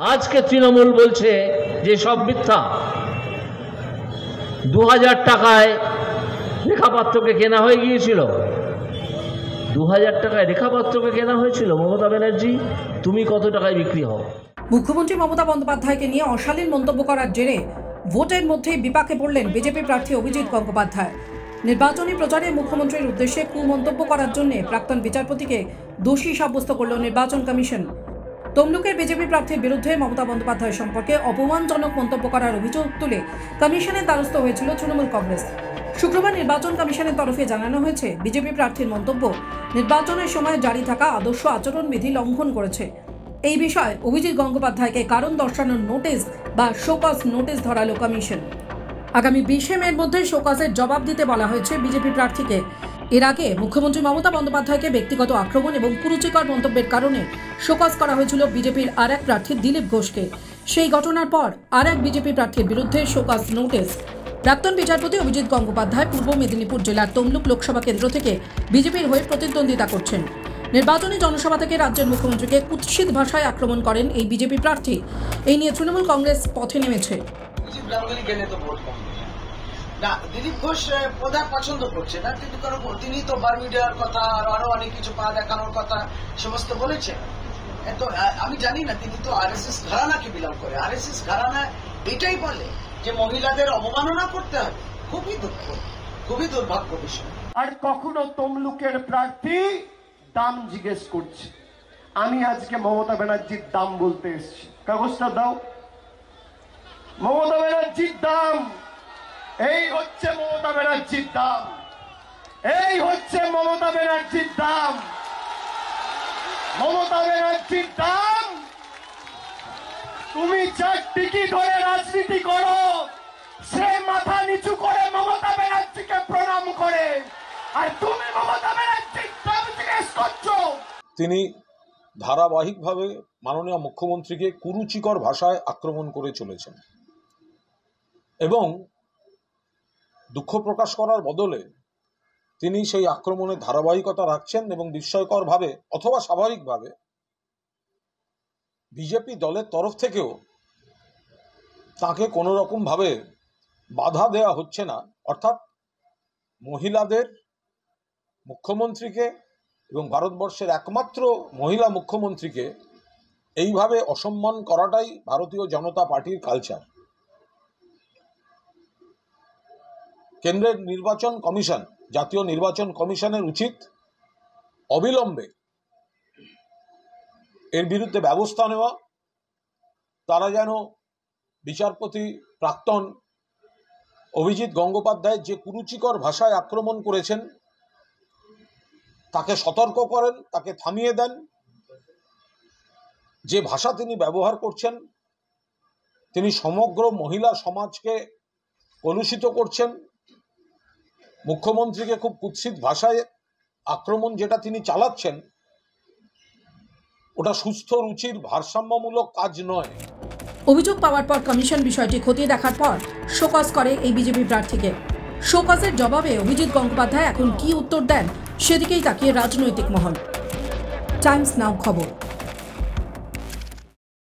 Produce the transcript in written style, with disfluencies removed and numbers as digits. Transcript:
আজকে তৃণমূল বলছে যে সব মিথ্যা। 2000 টাকায় রেখাপাত্রকে কেনা হয়ে গিয়েছিল। 2000 টাকায় রেখাপাত্রকে কেনা হয়েছিল। মমতা ব্যানার্জি, তুমি কত টাকায় বিক্রি হও? মুখ্যমন্ত্রী মমতা বন্দ্যোপাধ্যায়কে নিয়ে অশালীন মন্তব্য করার জেরে ভোটের মধ্যেই বিপাকে পড়লেন বিজেপি প্রার্থী অভিজিৎ গঙ্গোপাধ্যায়। নির্বাচনী প্রচারে মুখ্যমন্ত্রীর উদ্দেশ্যে কুমন্তব্য করার জন্য প্রাক্তন বিচারপতিকে দোষী সাব্যস্ত করল নির্বাচন কমিশন। তমলুকের বিজেপি প্রার্থীর বিরুদ্ধে মমতা বন্দ্যোপাধ্যায় সম্পর্কে অপমানজনক মন্তব্য করার অভিযোগ তুলে কমিশনের দ্বারস্থ হয়েছিল তৃণমূল কংগ্রেস। শুক্রবার নির্বাচন কমিশনের তরফে জানানো হয়েছে, বিজেপি প্রার্থীর মন্তব্য নির্বাচনের সময় জারি থাকা আদর্শ আচরণবিধি লঙ্ঘন করেছে। এই বিষয়ে অভিজিৎ গঙ্গোপাধ্যায়কে কারণ দর্শানোর নোটিশ বা শোকজ নোটিশ ধরালো কমিশন। আগামী 20 মের মধ্যে শোকজের জবাব দিতে বলা হয়েছে বিজেপি প্রার্থীকে। এর আগে মুখ্যমন্ত্রী মমতা বন্দ্যোপাধ্যায়কে ব্যক্তিগত আক্রমণ এবং কুরুচিকর মন্তব্যের কারণে শোকজ করা হয়েছিল বিজেপির আর এক প্রার্থী দিলীপ ঘোষকে। সেই ঘটনার পর আর এক বিজেপি প্রার্থীর বিরুদ্ধে শোকজ নোটিশ। প্রাক্তন বিচারপতি অভিজিৎ গঙ্গোপাধ্যায় পূর্ব মেদিনীপুর জেলার তমলুক লোকসভা কেন্দ্র থেকে বিজেপির হয়ে প্রতিদ্বন্দ্বিতা করছেন। নির্বাচনী জনসভা থেকে রাজ্যের মুখ্যমন্ত্রীকে কুৎসিত ভাষায় আক্রমণ করেন এই বিজেপি প্রার্থী। এই নিয়ে তৃণমূল কংগ্রেস পথে নেমেছে। না, দিলীপ ঘোষ প্রধান পছন্দ করছে না, কিন্তু তিনি তো বারমিডিয়ার কথা আরো অনেক কিছু পা দেখানোর কথা সমস্ত বলেছেন। তো আমি জানি না, তিনি তো আরএসএস ঘরানাকে বিলং করে। আরএসএস ঘরানা এটাই বলে যে মহিলাদের অবমাননা করতে হবে। খুবই দুঃখ, খুবই দুর্ভাগ্য বিষয়। আর কখনো তমলুকের প্রার্থী দাম জিজ্ঞেস করছে। আমি আজকে মমতা ব্যানার্জির দাম বলতে এসেছি। কাগজটা দাও। মমতা ব্যানার্জির দাম, এই হচ্ছে মমতা ব্যানার্জির দাম, এই হচ্ছে মমতা ব্যানার্জির দাম। মমতা ব্যানার্জির দাম, তুমি যার টিকি ধরে রাজনীতি করো, সে মাথা নিচু করে মমতা ব্যানার্জিকে প্রণাম করে, আর তুমি মমতা ব্যানার্জির দাম জিজ্ঞেস করছো। তিনি ধারাবাহিকভাবে মাননীয় মুখ্যমন্ত্রীকে কুরুচিকর ভাষায় আক্রমণ করে চলেছেন এবং দুঃখ প্রকাশ করার বদলে তিনি সেই আক্রমণের ধারাবাহিকতা রাখছেন এবং বিস্ময়করভাবে অথবা স্বাভাবিকভাবে বিজেপি দলের তরফ থেকেও তাকে কোনো রকমভাবে বাধা দেওয়া হচ্ছে না। অর্থাৎ মহিলাদের মুখ্যমন্ত্রীকে এবং ভারতবর্ষের একমাত্র মহিলা মুখ্যমন্ত্রীকে এইভাবে অসম্মান করাটাই ভারতীয় জনতা পার্টির কালচার। কেন্দ্রের নির্বাচন কমিশন, জাতীয় নির্বাচন কমিশনের উচিত অবিলম্বে এর বিরুদ্ধে ব্যবস্থা নেওয়া। তারা যেন বিচারপতি প্রাক্তন অভিজিৎ গঙ্গোপাধ্যায় যে কুরুচিকর ভাষায় আক্রমণ করেছেন তাকে সতর্ক করেন, তাকে থামিয়ে দেন। যে ভাষা তিনি ব্যবহার করছেন, তিনি সমগ্র মহিলা সমাজকে কলুষিত করছেন। মুখ্যমন্ত্রীকে খুব কুৎসিত ভাষায় আক্রমণ যেটা তিনি চালাচ্ছেন, ওটা সুস্থ রুচির ভারসাম্যমূলক কাজ নয়। অভিযোগ পাওয়ার পর কমিশন বিষয়টি খতিয়ে দেখার পর শোকজ করে এই বিজেপি প্রার্থীকে। শোকজের জবাবে অভিজিৎ গঙ্গোপাধ্যায় এখন কি উত্তর দেন সেদিকেই তাকিয়ে রাজনৈতিক মহল। টাইমস নাও খবর।